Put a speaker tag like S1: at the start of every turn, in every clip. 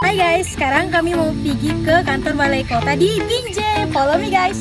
S1: Hai guys, sekarang kami mau pergi ke kantor balai kota di Binjai. Follow me guys.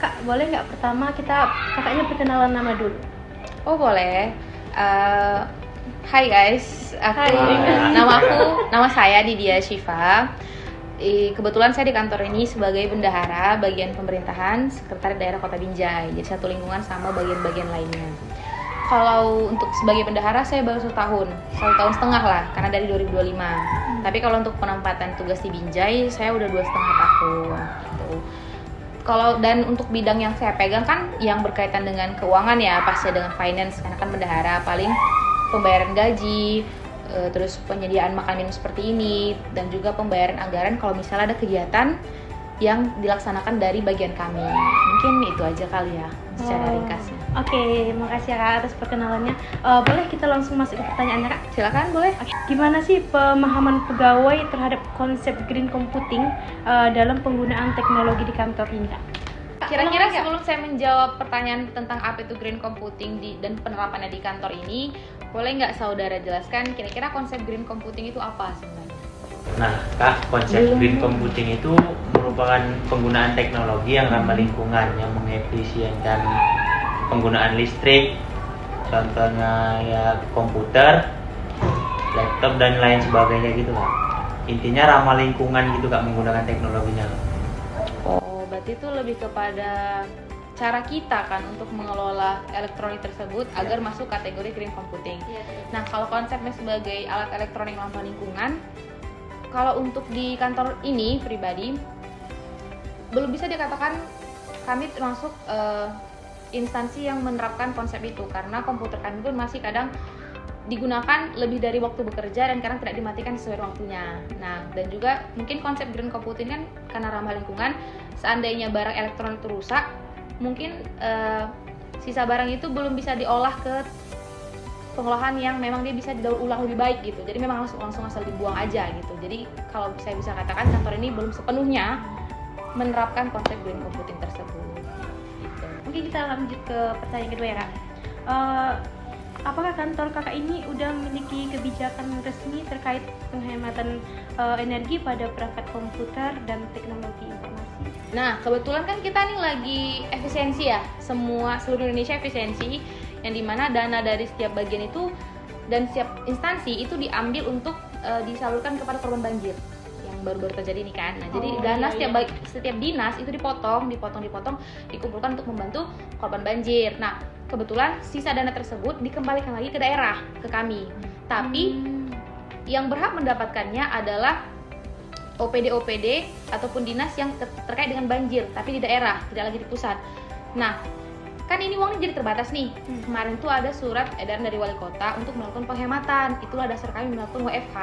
S1: Kak, boleh nggak pertama kakaknya perkenalan nama dulu?
S2: Oh boleh. Eh, Hai guys,
S1: Hai.
S2: nama saya Didia Syifa. Kebetulan saya di kantor ini sebagai bendahara bagian pemerintahan Sekretaris Daerah Kota Binjai. Jadi satu lingkungan sama bagian-bagian lainnya. Kalau untuk sebagai bendahara saya baru 1 tahun setengah lah, karena dari 2025. Tapi kalau untuk penempatan tugas di Binjai saya udah 2,5 tahun. Gitu. Kalau dan untuk bidang yang saya pegang kan yang berkaitan dengan keuangan ya, pasti dengan finance karena kan bendahara, paling pembayaran gaji, terus penyediaan makan minum seperti ini, dan juga pembayaran anggaran kalau misalnya ada kegiatan yang dilaksanakan dari bagian kami. Mungkin itu aja kali ya secara ringkasnya.
S1: Oke, makasih ya Kak atas perkenalannya. Boleh kita langsung masuk ke pertanyaannya Kak?
S2: Silakan boleh.
S1: Oke. Gimana sih pemahaman pegawai terhadap konsep green computing dalam penggunaan teknologi di kantor ini Kak?
S2: Kira-kira sebelum saya menjawab pertanyaan tentang apa itu green computing dan penerapannya di kantor ini, boleh nggak saudara jelaskan kira-kira konsep green computing itu apa sebenarnya?
S3: Nah, Kak, konsep green computing itu merupakan penggunaan teknologi yang ramah lingkungan yang mengefisienkan penggunaan listrik, contohnya ya komputer, laptop dan lain sebagainya gitu Kak. Intinya ramah lingkungan gitu Kak menggunakan teknologinya.
S2: Oh, berarti itu lebih kepada cara kita kan untuk mengelola elektronik tersebut agar masuk kategori green computing. Nah, kalau konsepnya sebagai alat elektronik ramah lingkungan, kalau untuk di kantor ini pribadi belum bisa dikatakan kami termasuk instansi yang menerapkan konsep itu, karena komputer kami pun masih kadang digunakan lebih dari waktu bekerja dan kadang tidak dimatikan sesuai waktunya. Nah, dan juga mungkin konsep green computing kan karena ramah lingkungan, seandainya barang elektronik itu rusak, mungkin sisa barang itu belum bisa diolah ke pengolahan yang memang dia bisa didaur ulang lebih baik gitu. Jadi memang langsung asal dibuang aja gitu. Jadi kalau saya bisa katakan kantor ini belum sepenuhnya menerapkan konsep green computing tersebut. Gitu.
S1: Mungkin kita lanjut ke pertanyaan kedua ya Kak. Apakah kantor kakak ini udah memiliki kebijakan resmi terkait penghematan energi pada perangkat komputer dan teknologi informasi?
S2: Nah, kebetulan kan kita nih lagi efisiensi ya, seluruh Indonesia efisiensi, yang dimana dana dari setiap bagian itu dan setiap instansi itu diambil untuk disalurkan kepada korban banjir yang baru-baru terjadi ini kan. Nah, jadi dana setiap dinas itu dipotong, dikumpulkan untuk membantu korban banjir. Nah, kebetulan sisa dana tersebut dikembalikan lagi ke daerah, ke kami. Tapi yang berhak mendapatkannya adalah OPD ataupun dinas yang terkait dengan banjir, tapi di daerah, tidak lagi di pusat. Nah, kan ini uangnya jadi terbatas nih. Kemarin tuh ada surat edaran dari wali kota untuk melakukan penghematan. Itulah dasar kami melakukan WFH.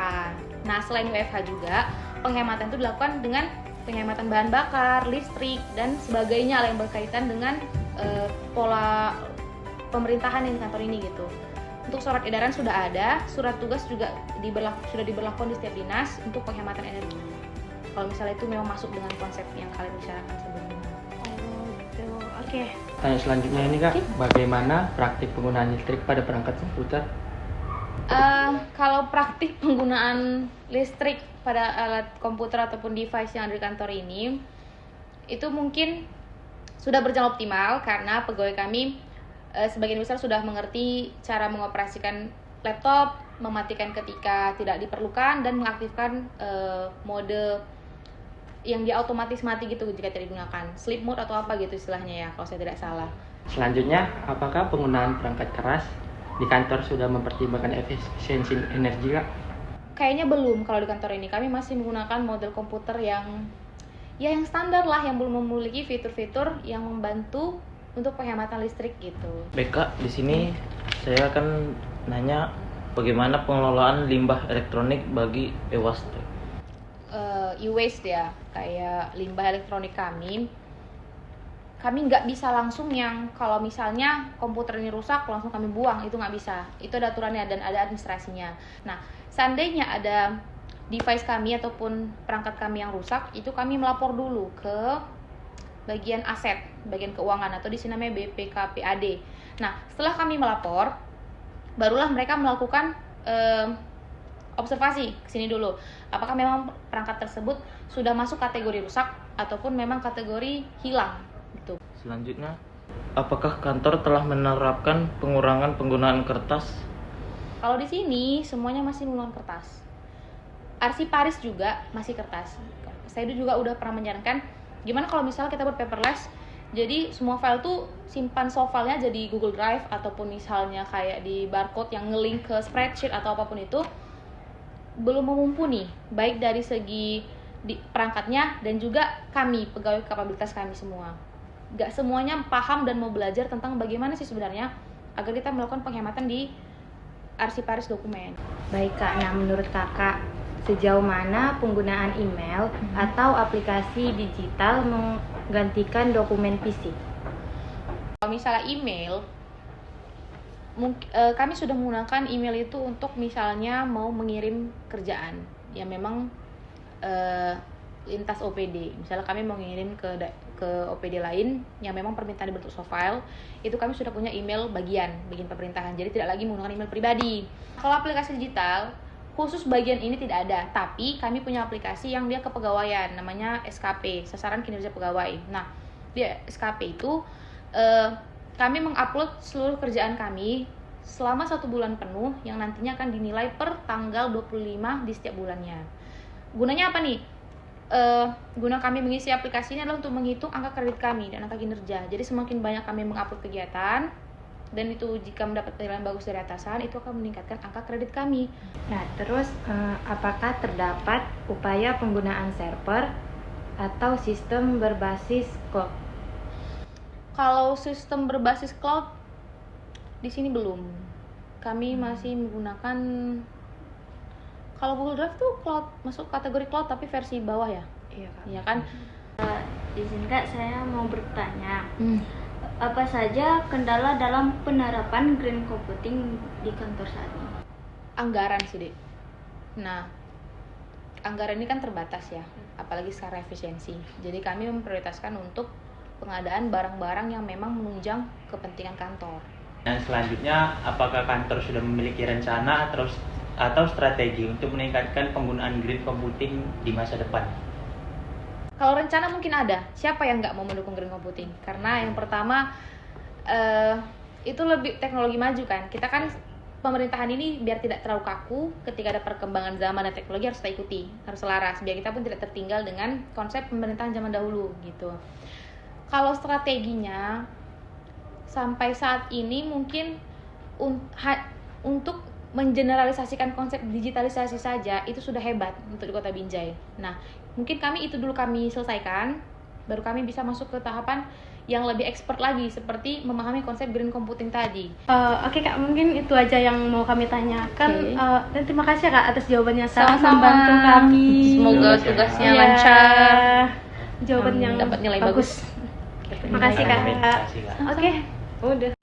S2: Nah, selain WFH juga, penghematan itu dilakukan dengan penghematan bahan bakar, listrik, dan sebagainya yang berkaitan dengan pola pemerintahan yang di kantor ini gitu. Untuk surat edaran sudah ada, surat tugas juga sudah diberlakukan di setiap dinas untuk penghematan energi. Kalau misalnya itu memang masuk dengan konsep yang kalian bicarakan sebelumnya.
S1: Oh, gitu. Oke.
S4: Tanya selanjutnya ini Kak, bagaimana praktik penggunaan listrik pada perangkat komputer?
S2: Kalau praktik penggunaan listrik pada alat komputer ataupun device yang ada di kantor ini, itu mungkin sudah berjalan optimal karena pegawai kami sebagian besar sudah mengerti cara mengoperasikan laptop, mematikan ketika tidak diperlukan, dan mengaktifkan mode yang dia otomatis mati gitu jika tidak digunakan, sleep mode atau apa gitu istilahnya ya kalau saya tidak salah.
S4: Selanjutnya, apakah penggunaan perangkat keras di kantor sudah mempertimbangkan efisiensi energi Kak?
S2: Kayaknya belum. Kalau di kantor ini kami masih menggunakan model komputer yang yang standar lah, yang belum memiliki fitur-fitur yang membantu untuk penghematan listrik gitu.
S5: Baik Kak, di sini saya akan nanya bagaimana pengelolaan limbah elektronik bagi e-waste.
S2: E-waste ya, kayak limbah elektronik kami nggak bisa langsung yang kalau misalnya komputer ini rusak langsung kami buang, itu nggak bisa. Itu ada aturannya dan ada administrasinya. Nah, seandainya ada device kami ataupun perangkat kami yang rusak, itu kami melapor dulu ke bagian aset, bagian keuangan, atau di sini namanya BPKPAD. Nah, setelah kami melapor, barulah mereka melakukan observasi ke sini dulu. Apakah memang perangkat tersebut sudah masuk kategori rusak ataupun memang kategori hilang gitu.
S5: Selanjutnya, apakah kantor telah menerapkan pengurangan penggunaan kertas?
S2: Kalau di sini semuanya masih menggunakan kertas. Arsiparis juga masih kertas. Saya juga udah pernah menyarankan gimana kalau misalnya kita buat paperless. Jadi semua file tuh simpan soft filenya jadi Google Drive ataupun misalnya kayak di barcode yang nge-link ke spreadsheet atau apapun itu belum mumpuni baik dari segi perangkatnya dan juga kami pegawai kapabilitas kami semua. Gak semuanya paham dan mau belajar tentang bagaimana sih sebenarnya agar kita melakukan penghematan di arsiparis dokumen.
S6: Baik Kak, nah menurut Kakak sejauh mana penggunaan email atau aplikasi digital menggantikan dokumen fisik?
S2: Kalau misalnya email, kami sudah menggunakan email itu untuk misalnya mau mengirim kerjaan yang memang lintas OPD. Misalnya kami mau ngirim ke OPD lain yang memang permintaan dibentuk soft file, itu kami sudah punya email bagian pemerintahan. Jadi tidak lagi menggunakan email pribadi. Kalau aplikasi digital khusus bagian ini tidak ada, tapi kami punya aplikasi yang dia kepegawaian, namanya SKP, sasaran kinerja pegawai. Nah, di SKP itu kami mengupload seluruh kerjaan kami selama 1 bulan penuh yang nantinya akan dinilai per tanggal 25 di setiap bulannya. Gunanya apa nih? Guna kami mengisi aplikasi ini adalah untuk menghitung angka kredit kami dan angka kinerja. Jadi semakin banyak kami mengupload kegiatan dan itu jika mendapat penilaian bagus dari atasan, itu akan meningkatkan angka kredit kami.
S6: Nah, terus apakah terdapat upaya penggunaan server atau sistem berbasis cloud?
S2: Kalau sistem berbasis cloud di sini belum. Kami masih menggunakan, kalau Google Drive tuh cloud, masuk kategori cloud tapi versi bawah ya.
S6: Iya Kak.
S2: Iya kan?
S7: Izin Kak, saya mau bertanya. Apa saja kendala dalam penerapan green computing di kantor saat ini?
S2: Anggaran sih, Dek. Nah, anggaran ini kan terbatas ya, apalagi secara efisiensi. Jadi kami memprioritaskan untuk pengadaan barang-barang yang memang menunjang kepentingan kantor.
S3: Dan selanjutnya, apakah kantor sudah memiliki rencana atau strategi untuk meningkatkan penggunaan green computing di masa depan?
S2: Kalau rencana mungkin ada. Siapa yang nggak mau mendukung green computing? Karena yang pertama itu lebih teknologi maju kan. Kita kan pemerintahan ini biar tidak terlalu kaku, ketika ada perkembangan zaman dan teknologi harus kita ikuti, harus selaras biar kita pun tidak tertinggal dengan konsep pemerintahan zaman dahulu gitu. Kalau strateginya sampai saat ini mungkin untuk mengeneralisasikan konsep digitalisasi saja itu sudah hebat untuk di Kota Binjai. Nah, mungkin kami selesaikan, baru kami bisa masuk ke tahapan yang lebih expert lagi seperti memahami konsep green computing tadi.
S1: Oke Kak, mungkin itu aja yang mau kami tanyakan.
S2: Oke.
S1: Dan terima kasih Kak atas jawabannya, sangat
S2: Sama-sama.
S1: membantu kami.
S2: Semoga tugasnya
S1: Iya.
S2: lancar.
S1: Jawaban yang
S2: dapat nilai bagus.
S1: Terima kasih Kak.
S3: Terima kasih, Kak.
S1: Oke, udah.